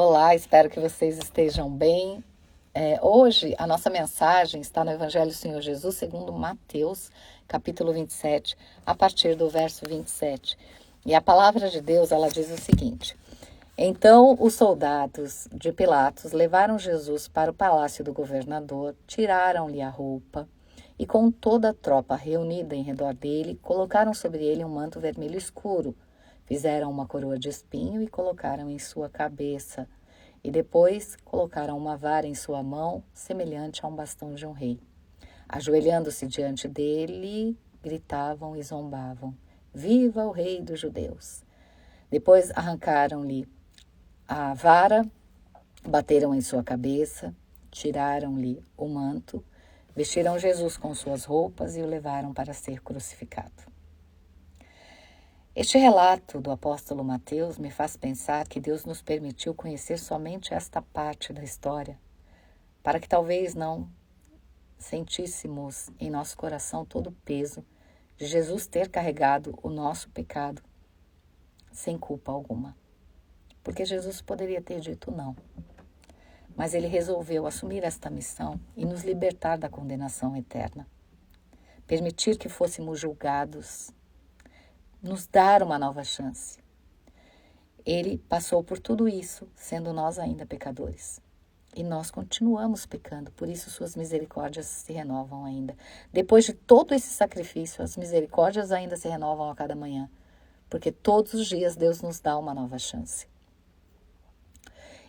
Olá, espero que vocês estejam bem. Hoje a nossa mensagem está no Evangelho do Senhor Jesus segundo Mateus, capítulo 27, a partir do verso 27. E a palavra de Deus, ela diz o seguinte: Então os soldados de Pilatos levaram Jesus para o palácio do governador, tiraram-lhe a roupa e com toda a tropa reunida em redor dele, colocaram sobre ele um manto vermelho escuro. Fizeram uma coroa de espinho e colocaram em sua cabeça. E depois colocaram uma vara em sua mão, semelhante a um bastão de um rei. Ajoelhando-se diante dele, gritavam e zombavam: Viva o rei dos judeus! Depois arrancaram-lhe a vara, bateram em sua cabeça, tiraram-lhe o manto, vestiram Jesus com suas roupas e o levaram para ser crucificado. Este relato do apóstolo Mateus me faz pensar que Deus nos permitiu conhecer somente esta parte da história, para que talvez não sentíssemos em nosso coração todo o peso de Jesus ter carregado o nosso pecado sem culpa alguma. Porque Jesus poderia ter dito não, mas ele resolveu assumir esta missão e nos libertar da condenação eterna, permitir que fôssemos julgados, nos dar uma nova chance. Ele passou por tudo isso, sendo nós ainda pecadores. E nós continuamos pecando, por isso suas misericórdias se renovam ainda. Depois de todo esse sacrifício, as misericórdias ainda se renovam a cada manhã, porque todos os dias Deus nos dá uma nova chance.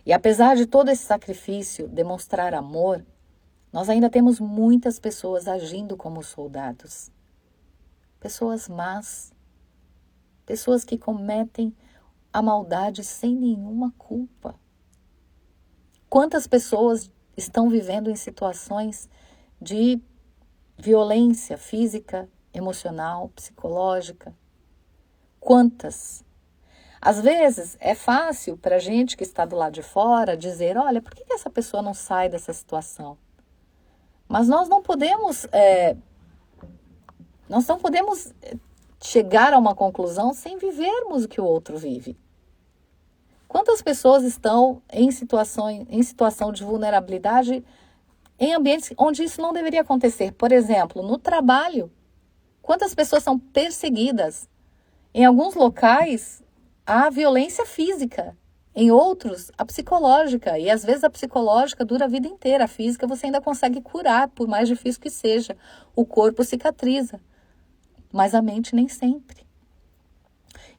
E apesar de todo esse sacrifício, demonstrar amor, nós ainda temos muitas pessoas agindo como soldados. Pessoas más, pessoas que cometem a maldade sem nenhuma culpa. Quantas pessoas estão vivendo em situações de violência física, emocional, psicológica? Quantas? Às vezes é fácil para a gente que está do lado de fora dizer, olha, por que essa pessoa não sai dessa situação? Mas nós não podemos chegar a uma conclusão sem vivermos o que o outro vive. Quantas pessoas estão em situação de vulnerabilidade em ambientes onde isso não deveria acontecer? Por exemplo, no trabalho. Quantas pessoas são perseguidas? Em alguns locais, há violência física. Em outros, a psicológica. E às vezes a psicológica dura a vida inteira. A física você ainda consegue curar, por mais difícil que seja. O corpo cicatriza. Mas a mente nem sempre.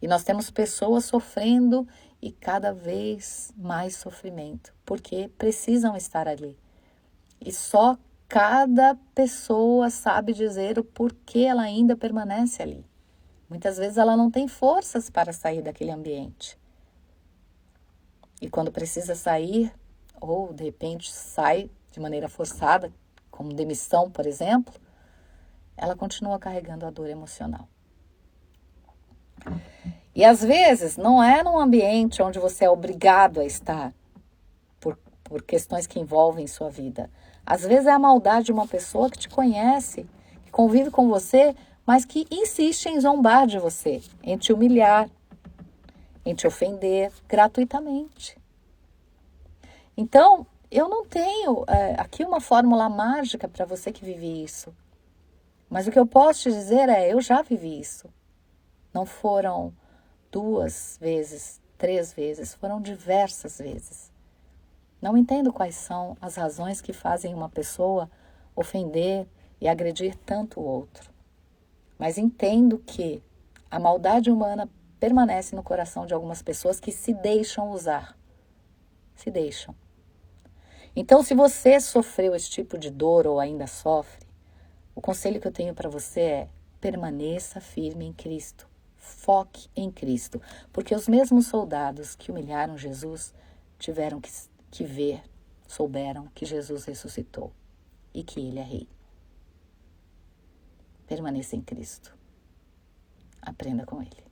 E nós temos pessoas sofrendo e cada vez mais sofrimento, porque precisam estar ali. E só cada pessoa sabe dizer o porquê ela ainda permanece ali. Muitas vezes ela não tem forças para sair daquele ambiente. E quando precisa sair, ou de repente sai de maneira forçada, como demissão, por exemplo, ela continua carregando a dor emocional. E às vezes não é num ambiente onde você é obrigado a estar por questões que envolvem sua vida. Às vezes é a maldade de uma pessoa que te conhece, que convive com você, mas que insiste em zombar de você, em te humilhar, em te ofender gratuitamente. Então, eu não tenho aqui uma fórmula mágica para você que vive isso. Mas o que eu posso te dizer eu já vivi isso. Não foram 2 vezes, 3 vezes, foram diversas vezes. Não entendo quais são as razões que fazem uma pessoa ofender e agredir tanto o outro. Mas entendo que a maldade humana permanece no coração de algumas pessoas que se deixam usar. Se deixam. Então, se você sofreu esse tipo de dor ou ainda sofre, o conselho que eu tenho para você é: permaneça firme em Cristo. Foque em Cristo. Porque os mesmos soldados que humilharam Jesus tiveram que ver, souberam que Jesus ressuscitou e que Ele é Rei. Permaneça em Cristo. Aprenda com Ele.